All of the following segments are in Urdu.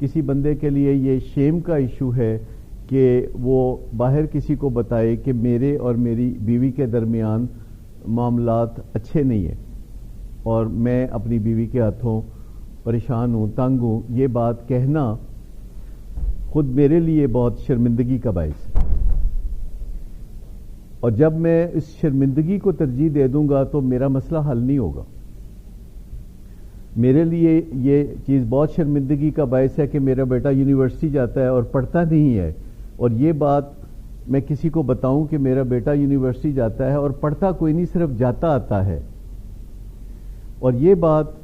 کسی بندے کے لیے یہ شیم کا ایشو ہے کہ وہ باہر کسی کو بتائے کہ میرے اور میری بیوی کے درمیان معاملات اچھے نہیں ہیں اور میں اپنی بیوی کے ہاتھوں پریشان ہوں، تنگ ہوں، یہ بات کہنا خود میرے لیے بہت شرمندگی کا باعث ہے۔ اور جب میں اس شرمندگی کو ترجیح دے دوں گا تو میرا مسئلہ حل نہیں ہوگا۔ میرے لیے یہ چیز بہت شرمندگی کا باعث ہے کہ میرا بیٹا یونیورسٹی جاتا ہے اور پڑھتا نہیں ہے، اور یہ بات میں کسی کو بتاؤں کہ میرا بیٹا یونیورسٹی جاتا ہے اور پڑھتا کوئی نہیں، صرف جاتا آتا ہے، اور یہ بات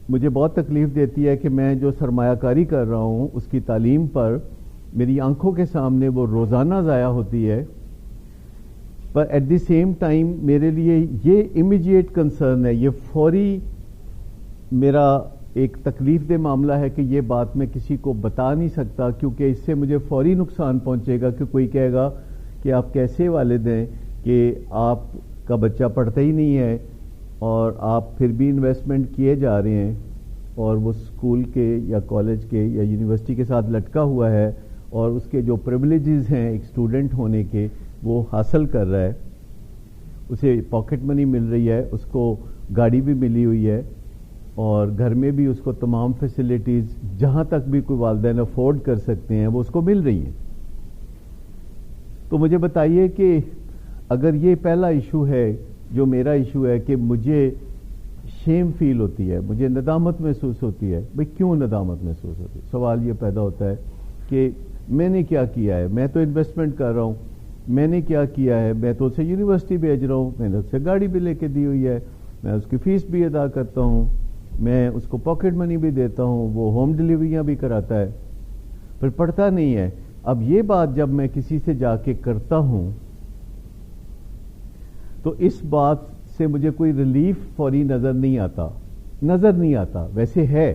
مجھے بہت تکلیف دیتی ہے کہ میں جو سرمایہ کاری کر رہا ہوں اس کی تعلیم پر میری آنکھوں کے سامنے وہ روزانہ ضائع ہوتی ہے، پر ایٹ دی سیم ٹائم میرے لیے یہ امیجیٹ کنسرن ہے، یہ فوری میرا ایک تکلیف دہ معاملہ ہے کہ یہ بات میں کسی کو بتا نہیں سکتا، کیونکہ اس سے مجھے فوری نقصان پہنچے گا کہ کوئی کہے گا کہ آپ کیسے والد ہیں کہ آپ کا بچہ پڑھتا ہی نہیں ہے اور آپ پھر بھی انویسٹمنٹ کیے جا رہے ہیں، اور وہ اسکول کے یا کالج کے یا یونیورسٹی کے ساتھ لٹکا ہوا ہے اور اس کے جو پریولیجز ہیں ایک اسٹوڈنٹ ہونے کے وہ حاصل کر رہا ہے، اسے پاکٹ منی مل رہی ہے، اس کو گاڑی بھی ملی ہوئی ہے، اور گھر میں بھی اس کو تمام فیسلٹیز جہاں تک بھی کوئی والدین افورڈ کر سکتے ہیں وہ اس کو مل رہی ہیں۔ تو مجھے بتائیے کہ اگر یہ پہلا ایشو ہے جو میرا ایشو ہے کہ مجھے شیم فیل ہوتی ہے، مجھے ندامت محسوس ہوتی ہے، بھئی کیوں ندامت محسوس ہوتی ہے؟ سوال یہ پیدا ہوتا ہے کہ میں نے کیا کیا ہے؟ میں تو انویسٹمنٹ کر رہا ہوں، میں نے کیا کیا ہے؟ میں تو اسے یونیورسٹی بھیج رہا ہوں، میں نے اسے گاڑی بھی لے کے دی ہوئی ہے، میں اس کی فیس بھی ادا کرتا ہوں، میں اس کو پاکٹ منی بھی دیتا ہوں، وہ ہوم ڈیلیوریاں بھی کراتا ہے، پھر پڑھتا نہیں ہے۔ اب یہ بات جب میں کسی سے جا کے کرتا ہوں تو اس بات سے مجھے کوئی ریلیف فوری نظر نہیں آتا، ویسے ہے